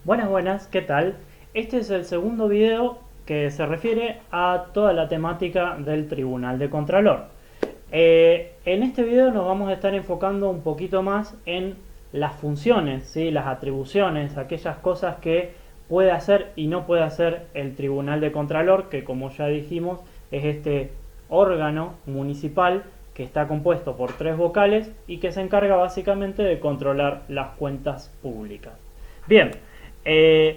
Buenas, buenas, ¿qué tal? Este es el segundo video que se refiere a toda la temática del Tribunal de Contralor. En este video nos vamos a estar enfocando un poquito más en las funciones, ¿sí? Las atribuciones, aquellas cosas que puede hacer y no puede hacer el Tribunal de Contralor, que como ya dijimos es este órgano municipal que está compuesto por 3 vocales y que se encarga básicamente de controlar las cuentas públicas. Bien, eh,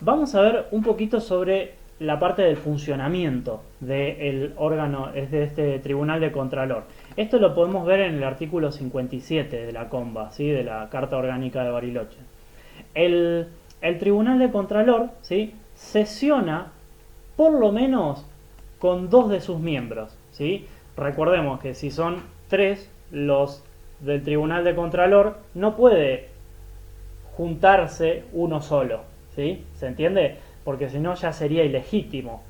vamos a ver un poquito sobre la parte del funcionamiento del órgano, es de este Tribunal de Contralor. Esto lo podemos ver en el artículo 57 de la COMBA, ¿sí? De la Carta Orgánica de Bariloche. El Tribunal de Contralor, ¿sí? Sesiona por lo menos con 2 de sus miembros, ¿sí? Recordemos que si son 3 los del Tribunal de Contralor, no puede juntarse uno solo, ¿sí? ¿Se entiende? Porque si no ya sería ilegítimo.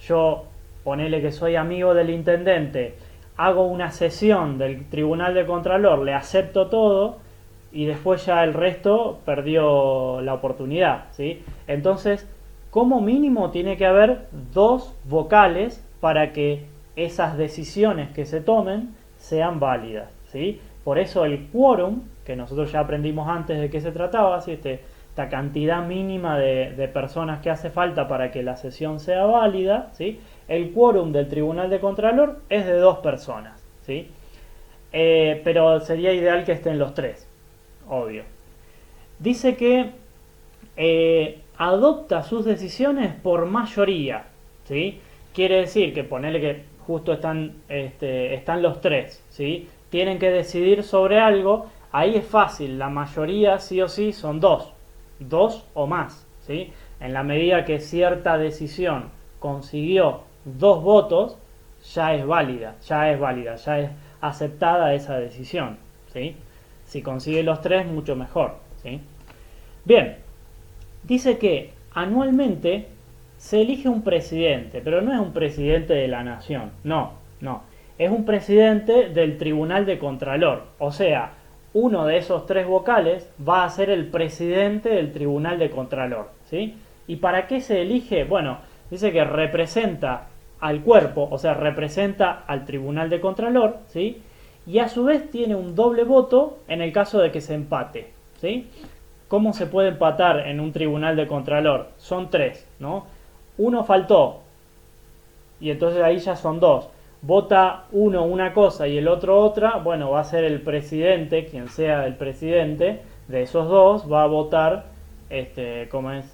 Yo, ponele que soy amigo del intendente, hago una sesión del Tribunal de Contralor, le acepto todo y después ya el resto perdió la oportunidad, ¿sí? Entonces, como mínimo tiene que haber 2 vocales para que esas decisiones que se tomen sean válidas, ¿sí? Por eso el quórum, que nosotros ya aprendimos antes de qué se trataba, ¿sí? Esta cantidad mínima de personas que hace falta para que la sesión sea válida, ¿sí? El quórum del Tribunal de Contralor es de 2 personas, ¿sí? Pero sería ideal que estén los 3, obvio. Dice que adopta sus decisiones por mayoría, ¿sí? Quiere decir que ponele que justo están los 3, ¿sí? Tienen que decidir sobre algo, ahí es fácil, la mayoría sí o sí son 2 o más, ¿sí? En la medida que cierta decisión consiguió 2 votos, ya es válida, ya es aceptada esa decisión, ¿sí? Si consigue los 3, mucho mejor, ¿sí? Bien, dice que anualmente se elige un presidente, pero no es un presidente de la nación, no. Es un presidente del Tribunal de Contralor, o sea, uno de esos 3 vocales va a ser el presidente del Tribunal de Contralor, ¿sí? ¿Y para qué se elige? Bueno, dice que representa al cuerpo, o sea, representa al Tribunal de Contralor, ¿sí? Y a su vez tiene un doble voto en el caso de que se empate, ¿sí? ¿Cómo se puede empatar en un tribunal de contralor? Son 3, ¿no? Uno faltó y entonces ahí ya son 2. Vota uno una cosa y el otro otra, bueno, va a ser el presidente, quien sea el presidente de esos 2, va a votar como es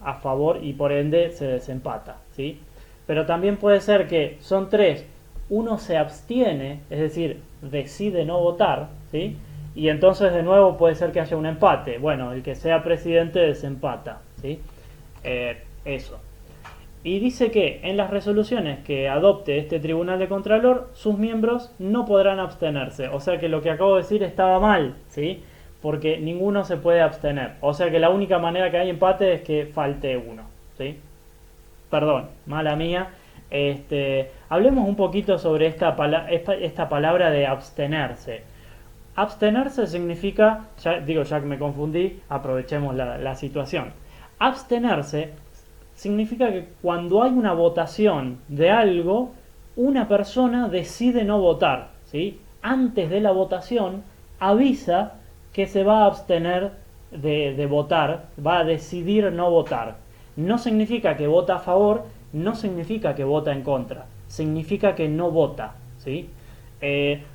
a favor y por ende se desempata, ¿sí? Pero también puede ser que son 3, uno se abstiene, es decir, decide no votar, ¿sí? Y entonces de nuevo puede ser que haya un empate. Bueno, el que sea presidente desempata, ¿sí? Eso. Y dice que en las resoluciones que adopte este Tribunal de Contralor, sus miembros no podrán abstenerse. O sea que lo que acabo de decir estaba mal, ¿sí? Porque ninguno se puede abstener. O sea que la única manera que hay empate es que falte uno, ¿sí? Perdón, mala mía. Hablemos un poquito sobre esta palabra de abstenerse. Abstenerse significa, ya que me confundí, aprovechemos la situación. Abstenerse significa que cuando hay una votación de algo, una persona decide no votar, ¿sí? Antes de la votación avisa que se va a abstener de votar, va a decidir no votar. No significa que vota a favor, no significa que vota en contra, significa que no vota, ¿sí?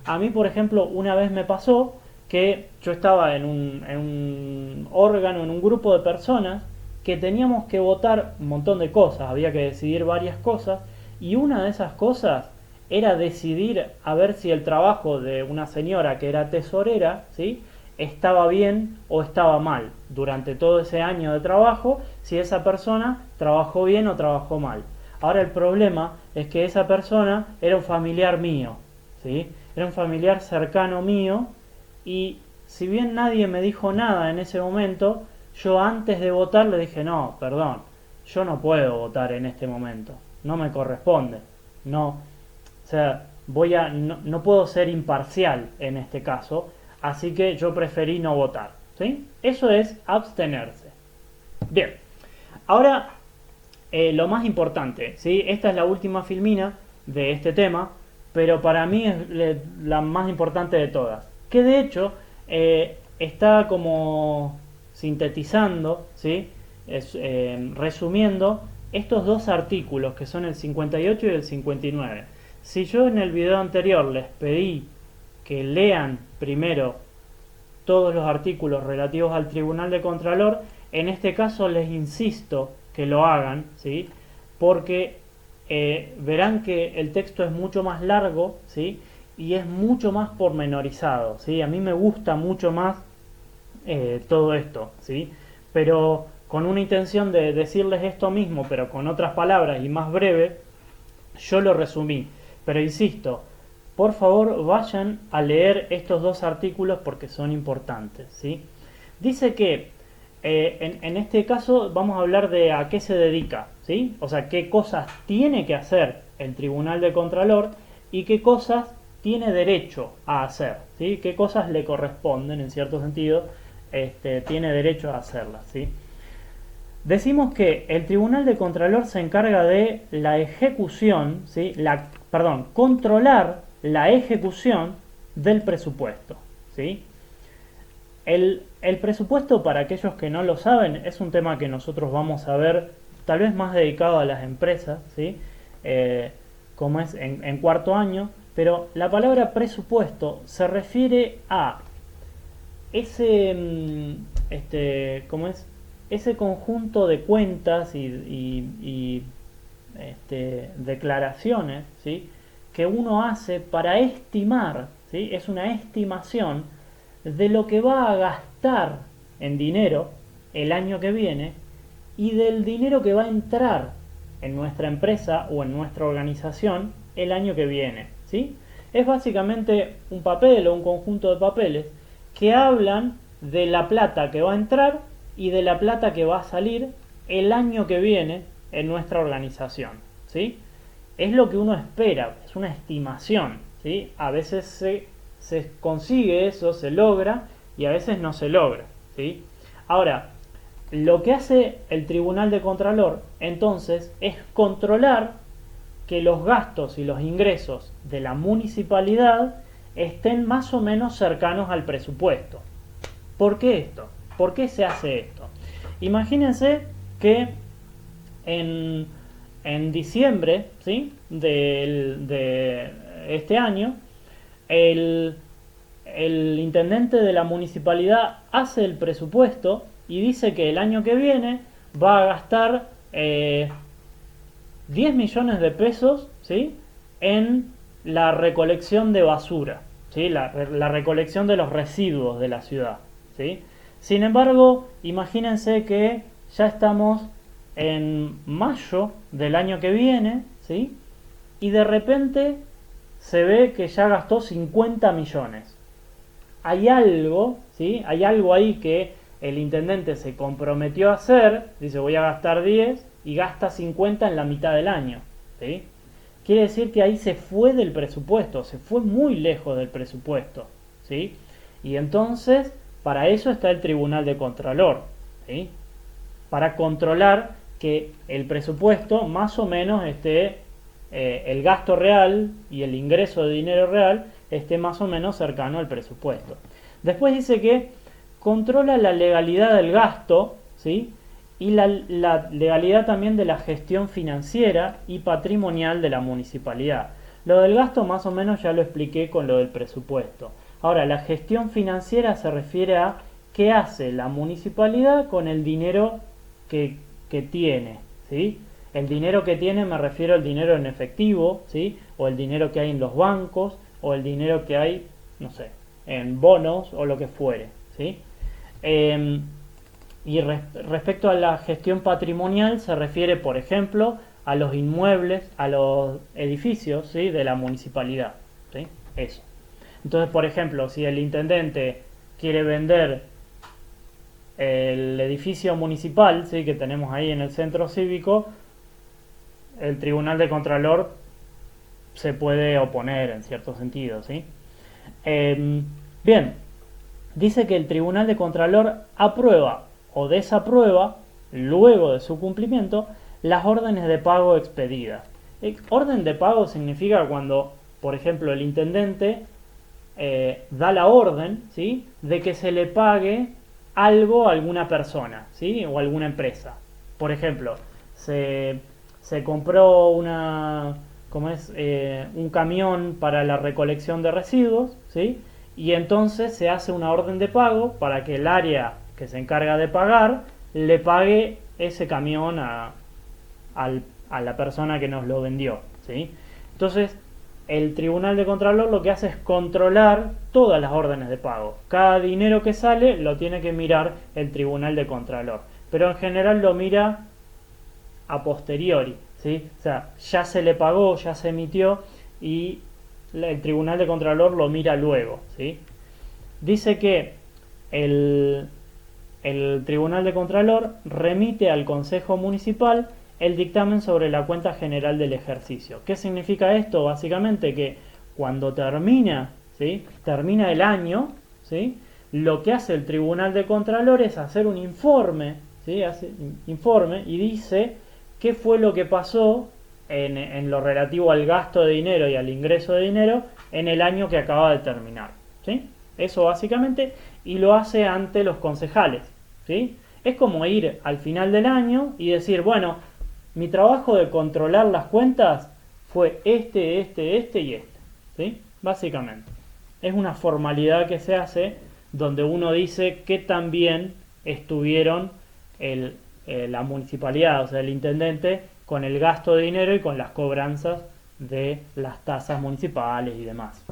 A mí, por ejemplo, una vez me pasó que yo estaba en un órgano, en un grupo de personas que teníamos que votar un montón de cosas, había que decidir varias cosas, y una de esas cosas era decidir a ver si el trabajo de una señora que era tesorera, ¿sí?, estaba bien o estaba mal durante todo ese año de trabajo, si esa persona trabajó bien o trabajó mal. Ahora el problema es que esa persona era un familiar mío, ¿sí? Era un familiar cercano mío y si bien nadie me dijo nada en ese momento, yo antes de votar le dije, no, perdón, yo no puedo votar en este momento, no me corresponde, no, o sea, no puedo ser imparcial en este caso, así que yo preferí no votar, ¿sí? Eso es abstenerse. Bien, ahora lo más importante, ¿sí? Esta es la última filmina de este tema, pero para mí es la más importante de todas, que de hecho está como sintetizando, ¿sí? Resumiendo estos dos artículos que son el 58 y el 59. Si yo en el video anterior les pedí que lean primero todos los artículos relativos al Tribunal de Contralor, en este caso les insisto que lo hagan, ¿sí? Porque verán que el texto es mucho más largo, ¿sí? Y es mucho más pormenorizado, ¿sí? A mí me gusta mucho más todo esto, ¿sí? Pero con una intención de decirles esto mismo, pero con otras palabras y más breve, yo lo resumí. Pero insisto, por favor vayan a leer estos dos artículos porque son importantes, ¿sí? Dice que en este caso vamos a hablar de a qué se dedica, ¿sí? O sea, qué cosas tiene que hacer el Tribunal de Contralor y qué cosas tiene derecho a hacer, ¿sí? Qué cosas le corresponden, en cierto sentido, tiene derecho a hacerlas, ¿sí? Decimos que el Tribunal de Contralor se encarga de la ejecución, ¿sí? Controlar la ejecución del presupuesto, ¿sí? El presupuesto, para aquellos que no lo saben, es un tema que nosotros vamos a ver tal vez más dedicado a las empresas, ¿sí? Como es en cuarto año, pero la palabra presupuesto se refiere a ese, ¿cómo es? Ese conjunto de cuentas y declaraciones, ¿sí? Que uno hace para estimar, ¿sí? Es una estimación de lo que va a gastar en dinero el año que viene y del dinero que va a entrar en nuestra empresa o en nuestra organización el año que viene, ¿sí? Es básicamente un papel o un conjunto de papeles que hablan de la plata que va a entrar y de la plata que va a salir el año que viene en nuestra organización, ¿sí? Es lo que uno espera, es una estimación, ¿sí? A veces se consigue eso, se logra y a veces no se logra, ¿sí? Ahora, lo que hace el Tribunal de Contralor entonces es controlar que los gastos y los ingresos de la municipalidad estén más o menos cercanos al presupuesto. ¿Por qué esto? ¿Por qué se hace esto? Imagínense que en diciembre, ¿sí? de este año, el intendente de la municipalidad hace el presupuesto y dice que el año que viene va a gastar 10 millones de pesos, ¿sí? En la recolección de basura, ¿sí? La recolección de los residuos de la ciudad, ¿sí? Sin embargo, imagínense que ya estamos en mayo del año que viene, ¿sí? Y de repente se ve que ya gastó 50 millones. Hay algo, ¿sí? Hay algo ahí que el intendente se comprometió a hacer, dice voy a gastar 10 y gasta 50 en la mitad del año, ¿sí? Quiere decir que ahí se fue del presupuesto, se fue muy lejos del presupuesto, ¿sí? Y entonces, para eso está el Tribunal de Contralor, ¿sí? Para controlar que el presupuesto más o menos esté, el gasto real y el ingreso de dinero real esté más o menos cercano al presupuesto. Después dice que controla la legalidad del gasto, ¿sí? Y la legalidad también de la gestión financiera y patrimonial de la municipalidad. Lo del gasto más o menos ya lo expliqué con lo del presupuesto. Ahora, la gestión financiera se refiere a qué hace la municipalidad con el dinero que tiene, ¿sí? El dinero que tiene me refiero al dinero en efectivo, ¿sí? O el dinero que hay en los bancos, o el dinero que hay, no sé, en bonos o lo que fuere, ¿sí? Y respecto a la gestión patrimonial se refiere, por ejemplo, a los inmuebles, a los edificios, ¿sí? De la municipalidad, ¿sí? Eso. Entonces, por ejemplo, si el intendente quiere vender el edificio municipal, ¿sí? Que tenemos ahí en el centro cívico, el Tribunal de Contralor se puede oponer en cierto sentido, ¿sí? Bien, dice que el Tribunal de Contralor aprueba o desaprueba luego de su cumplimiento, las órdenes de pago expedidas. Orden de pago significa cuando, por ejemplo, el intendente da la orden, ¿sí?, de que se le pague algo a alguna persona, ¿sí?, o a alguna empresa. Por ejemplo, se compró un camión para la recolección de residuos, ¿sí?, y entonces se hace una orden de pago para que el área que se encarga de pagar le pague ese camión a la persona que nos lo vendió, ¿sí? Entonces, el Tribunal de Contralor lo que hace es controlar todas las órdenes de pago. Cada dinero que sale lo tiene que mirar el Tribunal de Contralor, pero en general lo mira a posteriori, ¿sí? O sea, ya se le pagó, ya se emitió y el Tribunal de Contralor lo mira luego, ¿sí? Dice que el Tribunal de Contralor remite al Consejo Municipal el dictamen sobre la cuenta general del ejercicio. ¿Qué significa esto? Básicamente que cuando termina, ¿sí?, termina el año, ¿sí?, lo que hace el Tribunal de Contralor es hacer un informe, ¿sí?, hace un informe y dice qué fue lo que pasó en lo relativo al gasto de dinero y al ingreso de dinero en el año que acaba de terminar, ¿sí? Eso básicamente, y lo hace ante los concejales, ¿sí? Es como ir al final del año y decir, bueno, mi trabajo de controlar las cuentas fue este y este, ¿sí? Básicamente. Es una formalidad que se hace donde uno dice que también estuvieron la municipalidad, o sea, el intendente, con el gasto de dinero y con las cobranzas de las tasas municipales y demás.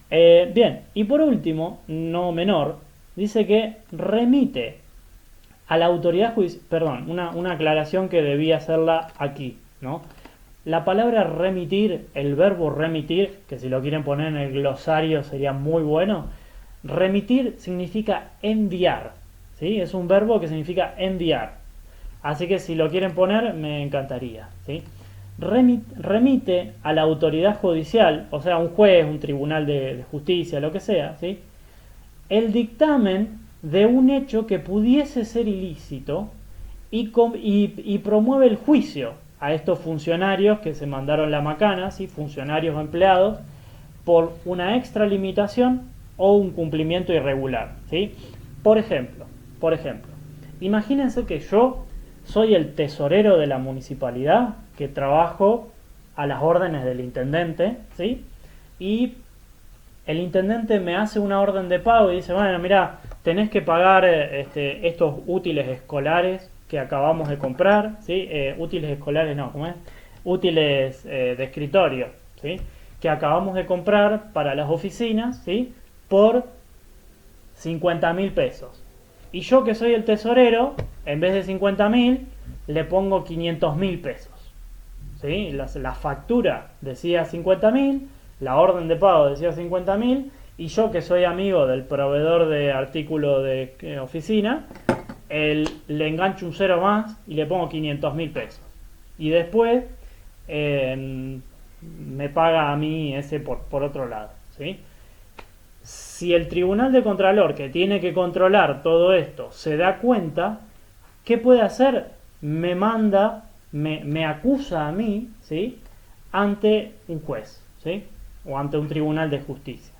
Bien, y por último, no menor, dice que remite a la autoridad judicial, perdón, una aclaración que debía hacerla aquí, ¿no? La palabra remitir, el verbo remitir, que si lo quieren poner en el glosario sería muy bueno, remitir significa enviar, ¿sí? Es un verbo que significa enviar. Así que si lo quieren poner, me encantaría, ¿sí? Remite a la autoridad judicial, o sea, un juez, un tribunal de justicia, lo que sea, ¿sí?, el dictamen de un hecho que pudiese ser ilícito y promueve el juicio a estos funcionarios que se mandaron la macana, ¿sí?, funcionarios o empleados, por una extralimitación o un cumplimiento irregular, ¿sí? Por ejemplo, imagínense que yo soy el tesorero de la municipalidad, que trabajo a las órdenes del intendente, ¿sí?, y el intendente me hace una orden de pago y dice, bueno, mira, tenés que pagar estos útiles escolares que acabamos de comprar, ¿sí? Útiles escolares no, ¿cómo es? Útiles de escritorio, ¿sí?, que acabamos de comprar para las oficinas, ¿sí?, por 50.000 pesos. Y yo, que soy el tesorero, en vez de 50.000, le pongo 500.000 pesos, ¿sí? La factura decía 50.000, la orden de pago decía 50.000, y yo, que soy amigo del proveedor de artículo de oficina, le engancho un cero más y le pongo 500.000 pesos. Y después me paga a mí ese por otro lado, ¿sí? Si el Tribunal de Contralor, que tiene que controlar todo esto, se da cuenta, ¿qué puede hacer? Me acusa a mí, ¿sí?, ante un juez, ¿sí?, o ante un tribunal de justicia.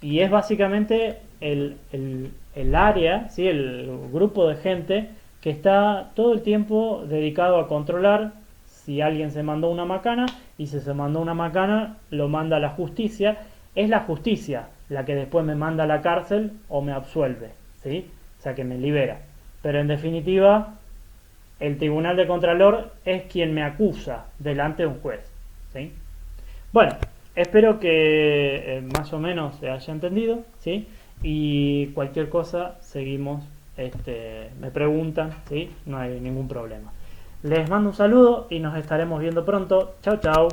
Y es básicamente el área, ¿sí?, el grupo de gente que está todo el tiempo dedicado a controlar si alguien se mandó una macana, y si se mandó una macana, lo manda a la justicia. Es la justicia la que después me manda a la cárcel o me absuelve, ¿sí?, o sea, que me libera. Pero en definitiva, el Tribunal de Contralor es quien me acusa delante de un juez, ¿sí? Bueno, espero que más o menos se haya entendido, ¿sí? Y cualquier cosa seguimos, me preguntan, ¿sí? No hay ningún problema. Les mando un saludo y nos estaremos viendo pronto. Chao, chao.